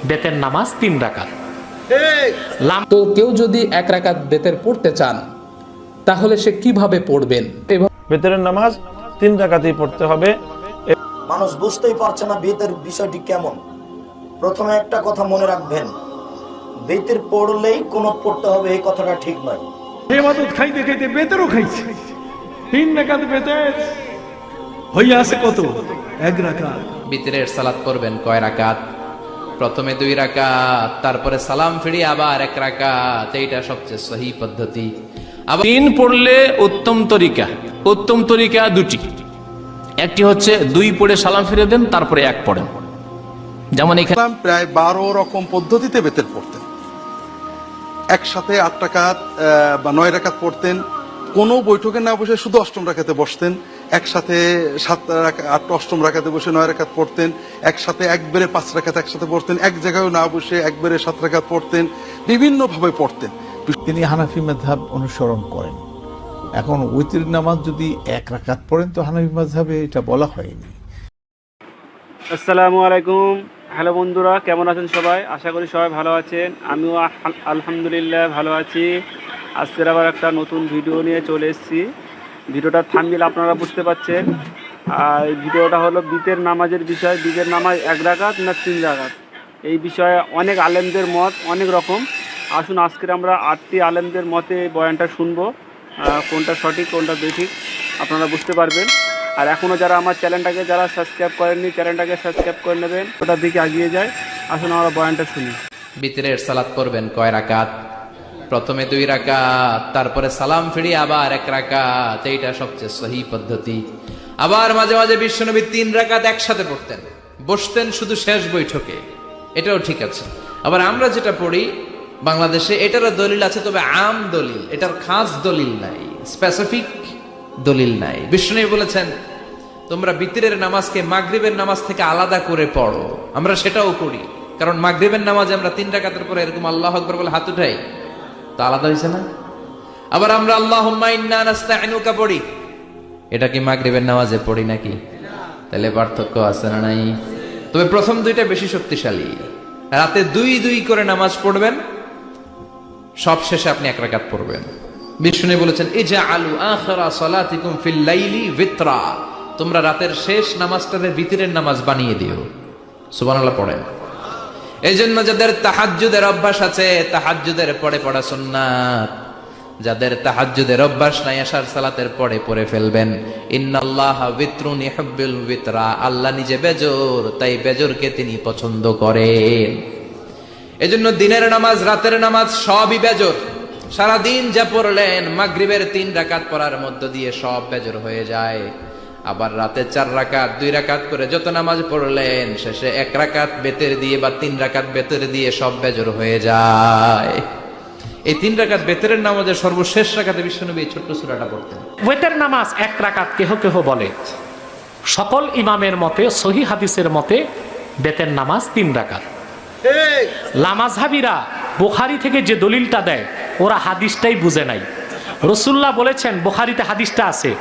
বেতের নামাজ 3 রাকাত। তো কেউ যদি 1 রাকাত বেতের পড়তে চান তাহলে সে কিভাবে পড়বেন? বেতের নামাজ 3 রাকাতই পড়তে হবে। মানুষ বুঝতেই পারছে না বেতের বিষয়টি কেমন। প্রথমে একটা কথা মনে রাখবেন, বেতের পড়লেই কোনো পড়তে হবে এই কথাটা ঠিক নয়। ইবাদত খাইতে খাইতে বেতেরও খাইছে। 3 রাকাত বেতের হইয়া আছে কত? 1 রাকাত। বিতরের সালাত করবেন কয় রাকাত? প্রথমে 2 রাকাত, তারপরে সালাম ফিরিয়ে আবার 1 রাকাত। এইটা সবচেয়ে সহি পদ্ধতি। আবার 3 পড়লে উত্তম তরিকা দুটি। একটি হচ্ছে 2 পড়ে সালাম ফিরে দেন, তারপরে 1 পড়েন। যেমন এখানে প্রায় 12 রকম পদ্ধতিতে বেতের পড়তেন। একসাথে 8 রাকাত বা 9 রাকাত পড়তেন। কোনো বৈঠকে না বসে শুধু অষ্টম রাকাতে বসতেন। একসাথে 7 রাকাত 8 অষ্টম রাকাতে বসে 9 রাকাত পড়তেন। একসাথে একবারে 5 রাকাত একসাথে পড়তেন। এক জায়গায় না বসে একবারে 7 রাকাত পড়তেন। বিভিন্ন ভাবে পড়তেন। তিনি হানাফি মাযহাব অনুসরণ করেন। এখন উইতর নামাজ যদি 1 রাকাত পড়েন তো হানাফি মাযহাবে এটা বলা হয়নি। আসসালামু আলাইকুম। হ্যালো বন্ধুরা, কেমন আছেন সবাই? আশা করি সবাই ভালো আছেন। আমিও আলহামদুলিল্লাহ ভালো আছি। আজকের আবার একটা নতুন ভিডিও নিয়ে চলে এসেছি। ভিডিওটার থাম্বনেল আপনারা বুঝতে পাচ্ছেন। আর ভিডিওটা হলো বিতের নামাজের বিষয়। বিতের নামাজ 1 রাকাত না 3 রাকাত, এই বিষয়ে অনেক আলেমদের মত অনেক রকম। আসুন আজকের আমরা 8টি আলেমদের মতে বয়ানটা শুনবো। কোনটা সঠিক কোনটা বেঠিক আপনারা বুঝতে পারবেন। আর এখনও যারা আমার চ্যানেলটাকে সাবস্ক্রাইব করেননি, চ্যানেলটাকে সাবস্ক্রাইব করে নেবেন। ওটার দিকে এগিয়ে যায়। আসুন আমরা বয়ানটা শুনি। বিতরের সালাত করবেন কয় রাকাত? প্রথমে 2 রাকাত, তারপরে সালাম ফিরিয়ে আবার 1 রাকাত। এইটা সবচেয়ে সহি পদ্ধতি। আবার মাঝে মাঝে বিশ্বনবী 3 রাকাত একসাথে পড়তেন, বসতেন শুধু শেষ বৈঠকে। এটাও ঠিক আছে। আবার আমরা যেটা পড়ি বাংলাদেশে, এটারও দলিল আছে, তবে আম দলিল, এটার খাস দলিল নাই, স্পেসিফিক দলিল নাই। বিশ্বনবী বলেছেন তোমরা বিতরের নামাজকে মাগরিবের নামাজ থেকে আলাদা করে পড়ো। আমরা সেটাও করি, কারণ মাগরিবের নামাজে আমরা 3 রাকাতের পরে এরকম আল্লাহু আকবার বলে হাত উঠাই, তো আলাদা হয়েছে না? আবার আমরা আল্লাহুম্মা ইন্না নাস্তাইনুকা পড়ি, এটা কি মাগরিবের নামাজে পড়ি নাকি? তাহলে পার্থক্য আছে না নাই? তবে প্রথম 2টা বেশি শক্তিশালী। রাতে 2 করে নামাজ পড়বেন, সব শেষে আপনি 1 রাকাত পড়বেন। বিষ্ণু বলেছেন ইজআলু আখিরা সালাতিকুম ফিল লাইলি বিতরা, তোমরা রাতের শেষ নামাজটাকে বিতরের নামাজ বানিয়ে দিও। সুবহানাল্লাহ পড়েন। এইজন্য যাদের তাহাজ্জুদের অভ্যাস আছে, তাহাজ্জুদের পরে পড়া সুন্নাত। যাদের তাহাজ্জুদের অভ্যাস নাই, আশার সালাতের পরে পড়ে ফেলবেন। ইন্নাল্লাহা বিতরুন ইউহিব্বুল বিতরা, আল্লাহ নিজে বেজর, তাই বেজরকে তিনি পছন্দ করেন। এজন্য দিনের নামাজ রাতের নামাজ সবই বেজর। সারাদিন যা পড়লেন মাগরিবের 3 রাকাত পড়ার মধ্য দিয়ে সব বেজর হয়ে যায়। আবার রাতে 4 রাকাত 2 রাকাত করে যত নামাজ পড়লেন, শেষে 1 রাকাত বেতের দিয়ে বা 3 রাকাত বেতের দিয়ে সব বেজর হয়ে যায়। এই 3 রাকাত বেতের নামাজের সর্বশেষ রাকাতে বিশ্বনবী এই ছোট্ট সূরাটা পড়তেন। বেতের নামাজ 1 রাকাত কেহ কেহ বলে। সকল ইমামের মতে, সহি হাদিসের মতে বেতের নামাজ 3 রাকাত। লামাযহাবীরা বুখারী থেকে যে দলিলটা দেয়, ওরা হাদিসটাই বুঝে নাই। রাসূলুল্লাহ বলেছেন, বুখারীতে হাদিসটা আছে,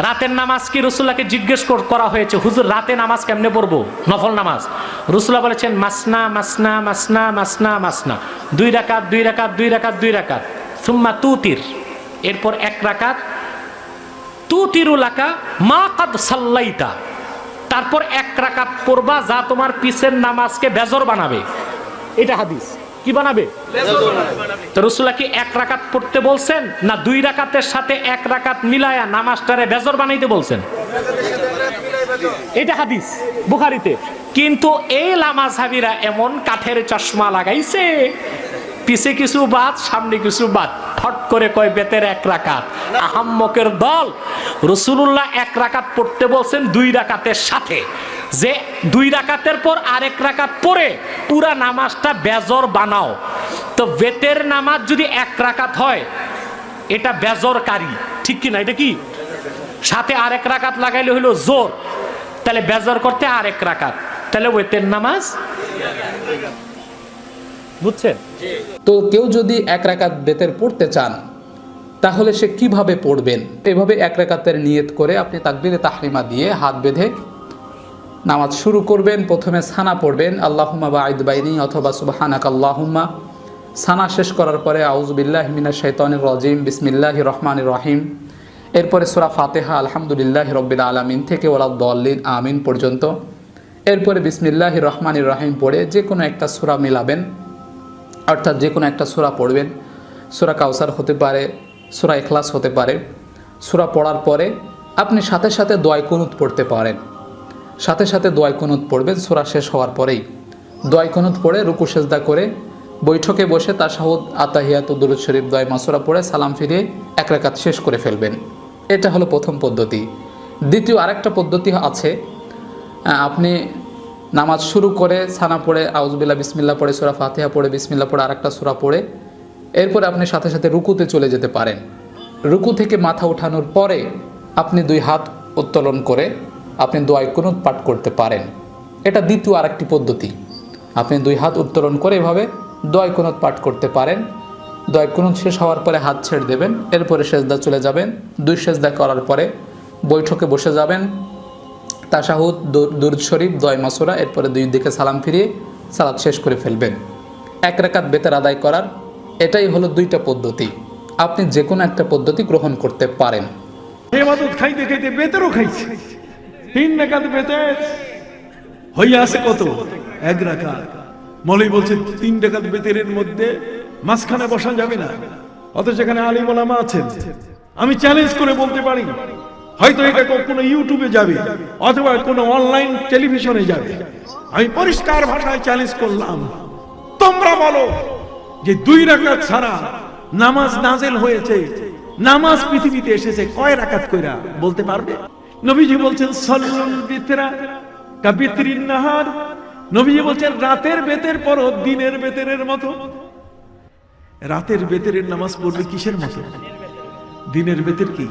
রাতের নামাজ কি রাসূলুল্লাহকে জিজ্ঞেস করা হয়েছে, হুজুর রাতে নামাজ কেমনে পড়বো, নফল নামাজ? রাসূলুল্লাহ বলেছেন মাসনা মাসনা মাসনা মাসনা মাসনা, 2 রাকাত 2 রাকাত 2 রাকাত 2 রাকাত, সুম্মা তুতির, এরপর 1 রাকাত, তুতিরু লাকা মা কাদ সাল্লাইতা, তারপর 1 রাকাত পড়বা যা তোমার পিছের নামাজকে বেজর বানাবে। এটা হাদিস। কি বানাবে? তো রাসূলুল্লাহ কি 1 রাকাত পড়তে বলছেন, না 2 রাকাতের সাথে 1 রাকাত মিলায়া নামাজটারে বেজর বানাইতে বলছেন? এটা হাদিস বুখারীতে। কিন্তু এই লামাযহাবীরা এমন কাঠের চশমা লাগাইছে, পিছে কিছু বাদ সামনে কিছু বাদ, ফট করে কয় বেতের 1 রাকাত। আহাম্মকের দল। রাসূলুল্লাহ 1 রাকাত পড়তে বলছেন 2 রাকাতের সাথে, যে 2 রাকাতের পর আরেক রাকাত পড়ে পুরা নামাজটা বেজর বানাও। তো বেতের নামাজ যদি 1 রাকাত হয়, এটা বেজরকারী, ঠিক কি না? এটা কি সাথে আরেক রাকাত লাগাইলে হলো জোর, তাহলে বেজর করতে আরেক রাকাত, তাহলে বেতের নামাজ। বুঝছেন? তো কেউ যদি 1 রাকাত বেতের পড়তে চান তাহলে সে কিভাবে পড়বেন? এভাবে 1 রাকাতের নিয়ত করে আপনি তাকবীরে তাহরিমা দিয়ে হাত বেঁধে নামাজ শুরু করবেন, প্রথমে সানা পড়বেন আল্লাহুম্মা বাঈদ বাইনি অথবা সুবহানাকা আল্লাহুম্মা। সানা শেষ করার পরে আউযু বিল্লাহি মিনাশ শাইতানির রাজিম বিসমিল্লাহির রহমানির রহিম, এরপরে সূরা ফাতিহা আলহামদুলিল্লাহি রাব্বিল আলামিন থেকে ওয়ালাদ-দাল্লিন আমিন পর্যন্ত, এরপরে বিসমিল্লাহির রহমানির রহিম পড়ে যে কোনো একটা সূরা মিলাবেন, অর্থাৎ যে কোনো একটা সূরা পড়বেন। সূরা কাউসার হতে পারে, সূরা ইখলাস হতে পারে। সূরা পড়ার পরে আপনি সাথে সাথে দোয়া কুনুত পড়তে পারেন, সাথে সাথে দোয়া কুনুত পড়বেন। সূরা শেষ হওয়ার পরেই দোয়া কুনুত পড়ে রুকু সেজদা করে বৈঠকে বসে তাশাহুদ, আতাহিয়াত, দুরূদ শরীফ, দোয়া মাসুরা পড়ে সালাম ফিরিয়ে এক রাকাত শেষ করে ফেলবেন। এটা হলো প্রথম পদ্ধতি। দ্বিতীয় আরেকটা পদ্ধতি আছে, আপনি নামাজ শুরু করে সানা পড়ে আউযুবিল্লাহ বিসমিল্লাহ পড়ে সূরা ফাতিহা পড়ে বিসমিল্লাহ পড়ে আরেকটা সূরা পড়ে এরপরে আপনি সাথে সাথে রুকুতে চলে যেতে পারেন। রুকু থেকে মাথা ওঠানোর পরে আপনি দুই হাত উত্তোলন করে আপনি দোয়া কুনুত পাঠ করতে পারেন। এটা দ্বিতীয় আরেকটি পদ্ধতি। আপনি দুই হাত উত্তোলন করে এভাবে দোয়া কুনুত পাঠ করতে পারেন। দোয়া কুনুত শেষ হওয়ার পরে হাত ছেড়ে দেবেন, এরপরে সেজদা চলে যাবেন। দুই সেজদা করার পরে বৈঠকে বসে যাবেন, তাশাহুদ, দুরূদ শরীফ, দোয়া মাসুরা, এরপরে দুই দিকে সালাম ফিরিয়ে সালাত শেষ করে ফেলবেন। এক রাকাত বেতের আদায় করার এটাই হলো দুইটা পদ্ধতি। আপনি যে কোনো একটা পদ্ধতি গ্রহণ করতে পারেন। ইবাদত খাইতে খাইতে বেতেরও খাইছে। 3 রাকাত বেতের হইয়া আছে কত? 1 রাকাত। মৌলভী বলছে 3 রাকাত বেতের মধ্যে মাঝখানে বসা যাবে না, অথচ এখানে আলিম ওলামা আছেন। আমি চ্যালেঞ্জ করে বলতে পারি, হয়তো এটা কোনো ইউটিউবে যাবে অথবা কোনো অনলাইন টেলিভিশনে যাবে। আমি পরিষ্কার ভাষায় চ্যালেঞ্জ করলাম, তোমরা বলো যে 2 রাকাত ছাড়া নামাজ নাজেল হয়েছে, নামাজ পৃথিবীতে এসেছে কয় রাকাত কইরা বলতে পারবে? নবীজি বলছেন সাল্লুল বিতরা কাবিত্রিন নাহার। নবীজি বলছেন রাতের বেতের পরও দিনের বেতের মতো। রাতের বেতের নামাজ পড়বে কিসের মতো? দিনের বেতের কি?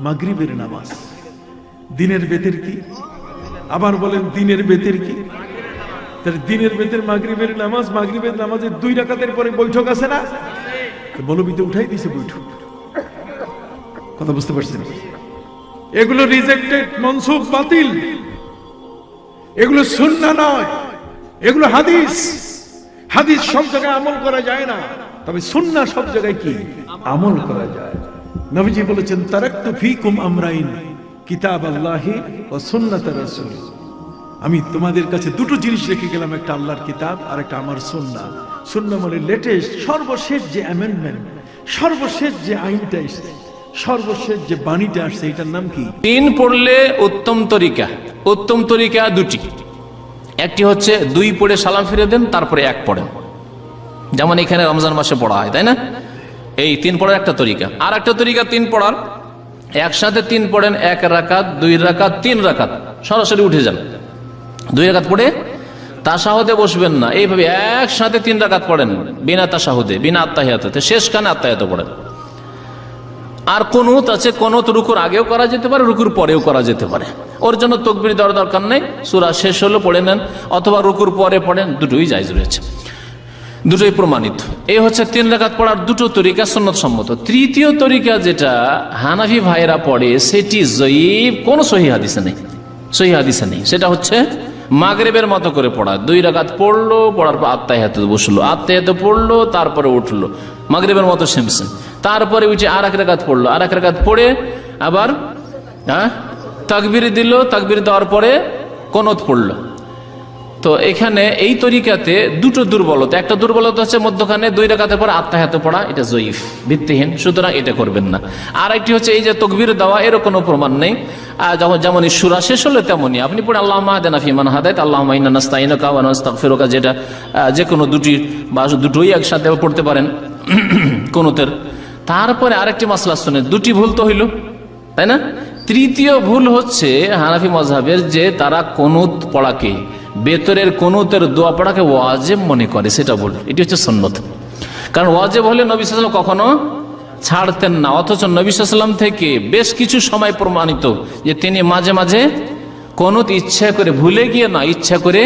মাগরিবের নামাজ। দিনের বেতের কি? আবার বলেন দিনের বেতের কি? তাহলে দিনের বেতের মাগরিবের নামাজ, মাগরিবের নামাজের 2 রাকাতের পরে বৈঠক আছে না? মৌলভীতে উঠাই দিয়েছে বৈঠক। কথা বুঝতে পারছেন? এগুলো রিজেক্টেড, মনসুখ, বাতিল। এগুলো সুন্নাহ নয়, এগুলো হাদিস। হাদিস সব জায়গায় আমল করা যায় না, তবে সুন্নাহ সব জায়গায় কি আমল করা যায়। নবীজি বলেছেন তারাকতু ফীকুম আমরাইন, কিতাব আল্লাহি ওয়া সুন্নাত রাসূল। আমি তোমাদের কাছে দুটো জিনিস রেখে গেলাম, একটা আল্লাহর কিতাব আর একটা আমার সুন্নাহ। সুন্নাহ মানে লেটেস্ট, সর্বশেষ যে অ্যামেন্ডমেন্ট, সর্বশেষ যে আইনটা এসেছে, সর্বশেষ যে বাণীটা আসছে, এটার নাম কি? 3 পড়লে উত্তম তরিকা। উত্তম তরিকা দুটি। একটি হচ্ছে 2 পড়ে সালাম ফিরে দেন, তারপরে 1 পড়েন, যেমন এখানে রমজান মাসে পড়া হয়, তাই না? এই 3 পড়ার একটা তরিকা। আর একটা তরিকা 3 পড়ার, একসাথে 3 পড়েন, 1 রাকাত, 2 রাকাত, 3 রাকাত, সরাসরি উঠে যান। 2 রাকাত পড়ে তাশাহুদে বসবেন না, এইভাবে একসাথে 3 রাকাত পড়েন বিনা তাশাহুদে, বিনা আত্তাহিয়াতে, শেষখানে আত্তাহিয়াত পড়েন। আর কুনুত আছে, কুনুত রুকুর আগেও করা যেতে পারে, রুকুর পরেও করা যেতে পারে। ওর জন্য তাকবীর দেওয়ার দরকার নেই, সূরা শেষ হলো পড়ে নেন, অথবা রুকুর পরে পড়েন, দুটোই জায়েজ রয়েছে, দুটোই প্রমাণিত। এই হচ্ছে 3 রাকাত পড়ার দুটো তরিকা সুন্নত সম্মত। তৃতীয় তরিকা যেটা হানাফি ভাইরা পড়ে, সেটি জয়ীফ, কোনো সহিহ হাদিসে নেই, সহিহ হাদিসে নেই। সেটা হচ্ছে মাগরিবের মতো করে পড়া। 2 রাকাত পড়লো, পড়ার পর আত্তাহিয়াতে বসলো, আত্তাহিয়াতে পড়লো, তারপরে উঠলো, মাগরিবের মতো সেম সেম। তারপরে উঠে আর 1 রাকাত পড়লো, আর 1 রাকাত পড়ে আবার তাকবীর দিল, তাকবীর দেওয়ার পরে কুনুত পড়লো। তো এখানে এই তরিকাতে দুটো দুর্বলতা। একটা দুর্বলতা হচ্ছে মধ্যখানে 2 রাকাতের পর আত্তাহিয়াতে পড়া, এটা জয়ীফ, ভিত্তিহীন, সুতরাং এটা করবেন না। আর একটি হচ্ছে এই যে তাকবীর দেওয়া, এর কোনো প্রমাণ নেই। যেমন সূরা শেষ হলো তেমনই আপনি পড়ে আল্লাহুম্মা আহদিনা ফিমান হাদাইত, আল্লাহুম্মা ইন্না নাস্তাইনুকা ওয়া নাস্তাগফিরুকা, যেটা যে কোনো দুটি বা দুটোই একসাথে পড়তে পারেন কুনুতের। তারপরে আরেকটি মাসলা শুনে, 2টি ভুল তো হইল, তাই না? তৃতীয় ভুল হচ্ছে হানাফি মাযহাবের, যে তারা কুনুত পড়াকে, বেতরের কুনুতের দোয়া পড়াকে ওয়াজিব মনে করে, সেটা ভুল। এটি হচ্ছে সুন্নত। কারণ ওয়াজিব হলে নবী সাল্লাল্লাহু আলাইহি ওয়াসাল্লাম কখনো ছাড়তেন না, অথচ নবী সাল্লাল্লাহু আলাইহি ওয়াসাল্লাম থেকে বেশ কিছু সময় প্রমাণিত যে তিনি মাঝে মাঝে কুনুত ইচ্ছা করে, ভুলে গিয়ে না, ইচ্ছা করে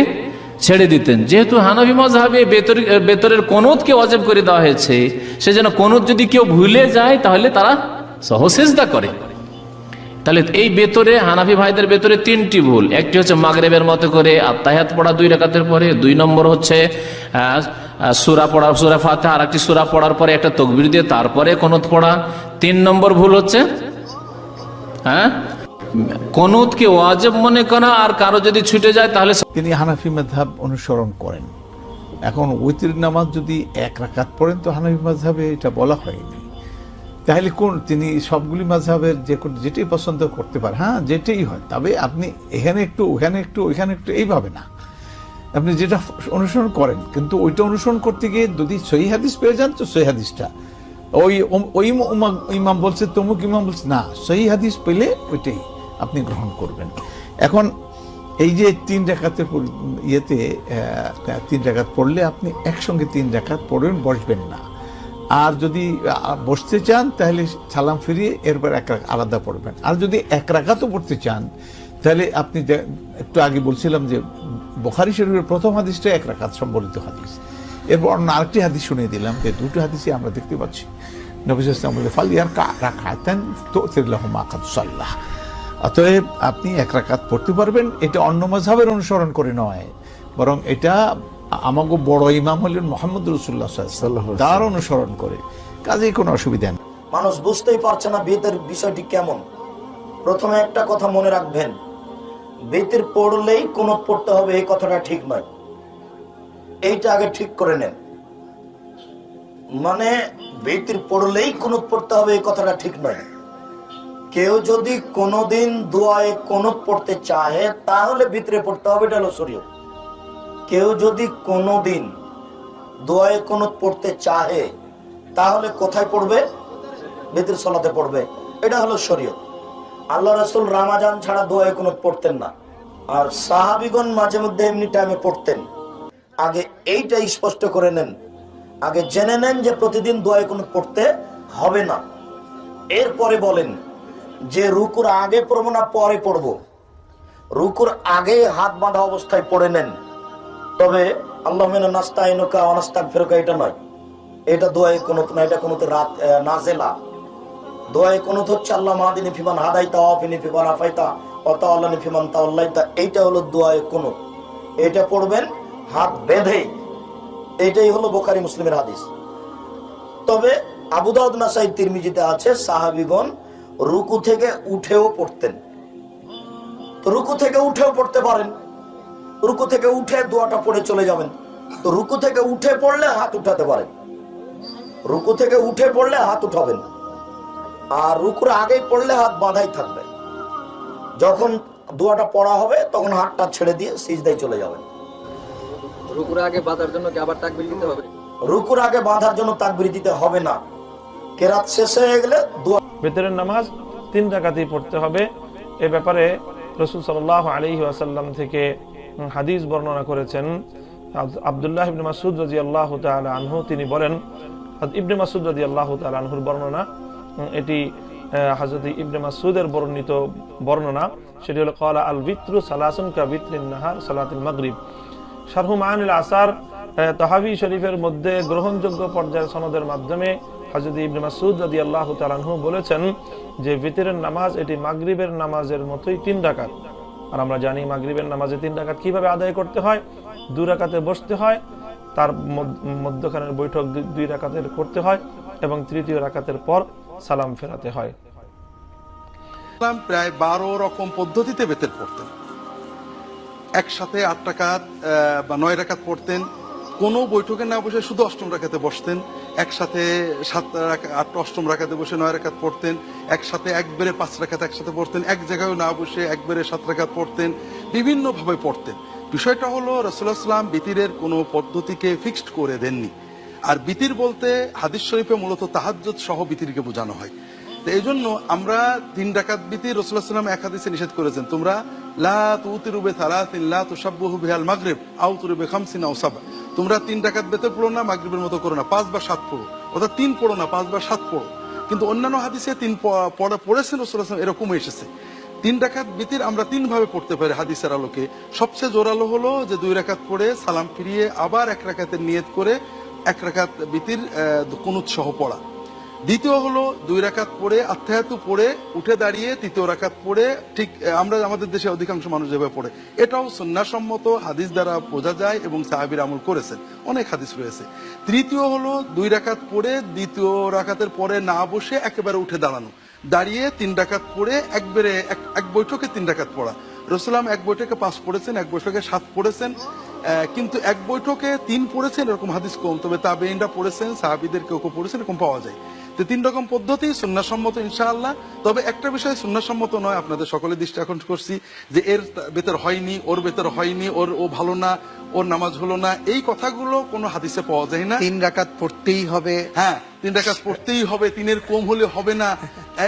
ছেড়ে দিতেন। যেহেতু হানাফি মাযহাবে বেতরের কুনুতকে ওয়াজিব করে দেওয়া হয়েছে, সেজন্য কুনুত যদি কেউ ভুলে যায় তাহলে তারা সহজ সিজদা করে। তাহলে এই ভেতরে হানাফি ভাইদের ভেতরে তিনটি ভুল। একটি হচ্ছে মাগরিবের মতো করে আত্তাহিয়াত পড়া 2 রাকাতের পরে, 2 নম্বর হচ্ছে সূরা পড়া, সূরা ফাতিহা আর একটি সূরা পড়ার পরে একটা তাকবীর দিয়ে তারপরে কুনুত পড়া। 3 নম্বর ভুল হচ্ছে কুনুতকে ওয়াজিব মনে করা, আর কারো যদি ছুটে যায় তাহলে তিনি হানাফি মাযহাব অনুসরণ করেন। এখন উইতির নামাজ যদি 1 রাকাত পড়েন তো হানাফি মাযহাবে এটা বলা হয়নি। তাহলে তিনি সবগুলি মাযহাবের যেটাই পছন্দ করতে পারে, হ্যাঁ যেটাই হয়, তবে আপনি এখানে একটু ওখানে একটু ওইখানে একটু এইভাবে না, আপনি যেটা অনুসরণ করেন। কিন্তু ওইটা অনুসরণ করতে গিয়ে যদি সহিহ হাদিস পেয়ে যান তো সহিহ হাদিসটা, ওই ইমাম বলছে তমুক ইমাম বলছে না, সহিহ হাদিস পেলে ওইটাই আপনি গ্রহণ করবেন। এখন এই যে 3 রাকাতের ইয়েতে 3 রাকাত পড়লে আপনি একসঙ্গে 3 রাকাত পড়বেন, বসবেন না। আর যদি বসতে চান তাহলে সালাম ফিরিয়ে এরপর 1 রাকাত আলাদা পড়বেন। আর যদি 1 রাকাতও পড়তে চান তাহলে আপনি একটু আগে বলছিলাম যে বুখারী শরীফের প্রথম হাদিসটা 1 রাকাত সম্বলিত হাদিস। এরপর আরেকটি হাদিস শুনিয়ে দিলাম যে 2টি হাদিসই আমরা দেখতে পাচ্ছি নবী সাল্লাল্লাহু আলাইহি ওয়াসাল্লাম বলে ফালিয়ারকা রাকাতান তুতির লাহু মা কাদ সাল্লাহ। অতএব আপনি 1 রাকাত পড়তে পারবেন। এটা অন্য মাযহাবের অনুসরণ করে নয়, বরং এটা আমাগো বড় ইমাম হলেন মুহাম্মদ রাসূলুল্লাহ সাল্লাল্লাহু আলাইহি ওয়াসাল্লাম, তার অনুসরণ করে, কাজেই কোনো অসুবিধা নেই। মানুষ বুঝতেই পারছে না বেতের বিষয়টি কেমন। প্রথমে একটা কথা মনে রাখবেন, বেতের পড়লেই কুনুত পড়তে হবে এই কথাটা ঠিক নয়। এইটা আগে ঠিক করে নেন। মানে বেতের পড়লেই কুনুত পড়তে হবে এই কথাটা ঠিক নয়। কেউ যদি কোনোদিন দোয়ায়ে কুনুত পড়তে চায় তাহলে ভিতরে পড়তে হবে, এটা হলো শরীয়ত। কেউ যদি কোনোদিন দোয়ায়ে কুনুত পড়তে চায় তাহলে কোথায় পড়বে? ভিতরে সালাতে পড়বে, এটা হলো শরীয়ত। আল্লাহ রাসূল রমজান ছাড়া দোয়ায়ে কুনুত পড়তেন না, আর সাহাবীগণ মাঝে মধ্যে এমনি টাইমে পড়তেন। আগে এইটা স্পষ্ট করে নেন, আগে জেনে নেন যে প্রতিদিন দোয়ায়ে কুনুত পড়তে হবে না। এরপরে বলেন যে রুকুর আগে পড়বো না পরে পড়বো। রুকুর আগে হাত বাঁধা অবস্থায় পড়ে নেন, তবে আল্লাহুম্মা নাস্তাইনুকা ওয়া নাস্তাগফিরুকা এটা নয়, এটা দোয়ায়ে কুনুত না, এটা কুনুতের রাত নাজেলা। দোয়ায়ে কুনুত হচ্ছে আল্লাহ মাহদিনি ফিমান হাদাইতা ওয়া আফিনি ফিমান আফাইতা ওয়া তাওয়াল্লানি ফিমান তাওয়াল্লাইতা, এইটা হলো দোয়ায়ে কুনুত। এটা পড়বেন হাত বেঁধে, এটাই হলো বুখারী মুসলিমের হাদিস। তবে আবু দাউদ নাসাই তিরমিজিতে আছে সাহাবীগণ রুকু থেকে উঠেও পড়তেন। তো রুকু থেকে উঠেও পড়তে পারেন, রুকু থেকে উঠে দোয়াটা পড়ে চলে যাবেন। তো রুকু থেকে উঠে পড়লে হাত উঠাতে পারেন, রুকু থেকে উঠে পড়লে হাত উঠাবেন, আর রুকুর আগে পড়লে হাত বাঁধাই থাকবে। যখন দোয়াটা পড়া হবে তখন হাতটা ছেড়ে দিয়ে সিজদায় চলে যাবেন। রুকুর আগে বাঁধার জন্য কি আবার তাকবীর দিতে হবে? রুকুর আগে বাঁধার জন্য তাকবীর দিতে হবে না। কেরাত শেষ হয়ে গেলে দোয়া। বেতরের নামাজ 3 রাকাতই পড়তে হবে। এ ব্যাপারে রাসূল সাল্লাল্লাহু আলাইহি ওয়াসাল্লাম থেকে হাদিস বর্ণনা করেছেন আব্দুল্লাহ ইবনে মাসউদ রাদিয়াল্লাহু তাআলা আনহু। তিনি বলেন, ইবনে মাসউদ রাদিয়াল্লাহু তাআলা আনহুর বর্ণনা, এটি হযরত ইবনে মাসউদের বর্ণিত বর্ণনা, সেটি হলো ক্বালা আল বিত্রু সালাসুন কা বিত্রিন নাহার সালাতুল মাগরিব। শারহু মাআনিল আসার তাহাবি শরীফের মধ্যে গ্রহণযোগ্য পর্যায়ের সনদের মাধ্যমে হযরত ইবনে মাসউদ রাদিয়াল্লাহু তাআলা আনহু বলেছেন যে ভিতরের নামাজ এটি মাগরিবের নামাজের মতোই 3 রাকাত। আর আমরা জানি মাগরিবের নামাজে 3 রাকাত কিভাবে আদায় করতে হয়। 2 রাকাতে বসতে হয়, তার মধ্যখানের বৈঠক 2 রাকাতের করতে হয়, এবং তৃতীয় রাকাতের পর সালাম ফেরাতে হয়। প্রায় 12 রকম পদ্ধতিতে বেতের পড়তেন। একসাথে 8 রাকাত বা 9 রাকাত পড়তেন, কোনো বৈঠকে না বসে শুধু অষ্টম রাকাতে বসতেন। একসাথে 7 রাকাত 8 অষ্টম রাকাতে বসে 9 রাকাত পড়তেন। একসাথে একবারে 5 রাকাত একসাথে পড়তেন। এক জায়গায় না বসে একবারে 7 রাকাত পড়তেন। বিভিন্ন ভাবে পড়তেন। বিষয়টা হলো রাসূলুল্লাহ সাল্লাল্লাহু আলাইহি ওয়াসাল্লাম বিতিরের কোনো পদ্ধতিকে ফিক্সড করে দেননি। আর বিতির বলতে হাদিস শরীফে মূলত তাহাজ্জুদ সহ বিতিরকে বোঝানো হয়। তো এই জন্য আমরা 3 রাকাত বিতির রাসূলুল্লাহ সাল্লাল্লাহু আলাইহি ওয়াসাল্লাম এক হাদিসে নিষেধ করেছেন, তোমরা লা তুতিরু বিসালাতিন লা তুশাব্বিহু বিহাল মাগরিব আও তুরু বিখামসিন আও সাব। তোমরা 3 রাকাত বেতের পড়ো না, মাগরিবের মতো করো না, 5 বা 7 পড়ো, অর্থাৎ 3 পড়ো না, 5 বা 7 পড়ো। কিন্তু অন্যান্য হাদিসে 3 পড়েছেন রাসূলুল্লাহ সাল্লাল্লাহু আলাইহি ওয়াসাল্লাম, এরকম এসেছে। 3 রাকাত বিতির আমরা 3 ভাবে পড়তে পারি হাদিসের আলোকে। সবচেয়ে জোরালো হলো যে 2 রাকাত পড়ে সালাম ফিরিয়ে আবার 1 রাকাতের নিয়ত করে 1 রাকাত বিতির কুনুত সহ পড়া। দ্বিতীয় হলো 2 রাকাত পড়ে আত্তাহিয়াতু পড়ে উঠে দাঁড়িয়ে তৃতীয় রাকাত পড়ে, ঠিক আমরা আমাদের দেশে অধিকাংশ মানুষ যেভাবে পড়ে, এটাও সুন্নাহসম্মত, হাদিস দ্বারা বোঝা যায় এবং সাহাবীরা আমল করেছেন, অনেক হাদিস রয়েছে। তৃতীয় হলো 2 রাকাত পড়ে দ্বিতীয় রাকাতের পরে না বসে একেবারে উঠে দাঁড়ানো, দাঁড়িয়ে 3 রাকাত পড়ে একবারে এক বৈঠকে 3 রাকাত পড়া। রাসূলুল্লাহ এক বৈঠকে 5 পড়েছেন, এক বৈঠকে 7 পড়েছেন, কিন্তু এক বৈঠকে 3 পড়েছেন এরকম হাদিস কম, তবে তাবেঈনরা পড়েছেন, সাহাবীদের কেউ কেউ পড়েছেন, এরকম পাওয়া যায়। তো 3 রকম পদ্ধতি সুন্নাহসম্মত ইনশাআল্লাহ। তবে একটা বিষয় সুন্নাহসম্মত নয়, আপনাদের সকলের দৃষ্টি আকর্ষণ করছি যে এর বেতর হয়নি, ওর বেতর হয়নি, ও ভালো না, ওর নামাজ হলো না, এই কথাগুলো কোনো হাদিসে পাওয়া যায় না। 3 রাকাত পড়তেই হবে, হ্যাঁ 3 রাকাত পড়তেই হবে, 3-এর কম হলে হবে না,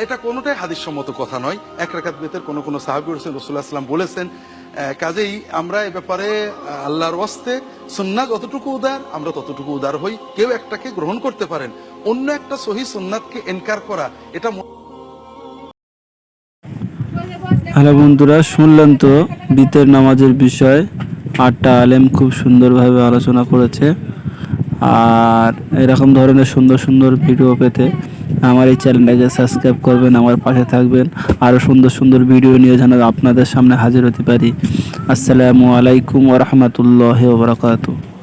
এটা কোনোটাই হাদিসসম্মত কথা নয়। 1 রাকাত বেতর কোনো সাহাবী বলেছেন, রাসূলুল্লাহ সাল্লাল্লাহু আলাইহি ওয়াসাল্লাম বলেছেন। কাজেই আমরা এ ব্যাপারে আল্লাহর ওয়াস্তে সুন্নাহ যতটুকু উদার আমরা ততটুকু উদার হই। কেউ একটাকে গ্রহণ করতে পারেন, অন্য একটা সহিহ সুন্নাতকে ইনকার করা এটা। হ্যালো বন্ধুরা, শুনলেন তো বিতের নামাজের বিষয়। 8টা আলেম খুব সুন্দরভাবে আলোচনা করেছে। আর এরকম ধরনের সুন্দর সুন্দর ভিডিও পেতে আমার এই চ্যানেলটাকে সাবস্ক্রাইব করবেন, আমার পাশে থাকবেন। আরও সুন্দর সুন্দর ভিডিও নিয়ে যেন আপনাদের সামনে হাজির হতে পারি। আসসালামু আলাইকুম ওয়া রাহমাতুল্লাহি ওয়া বারাকাতুহু।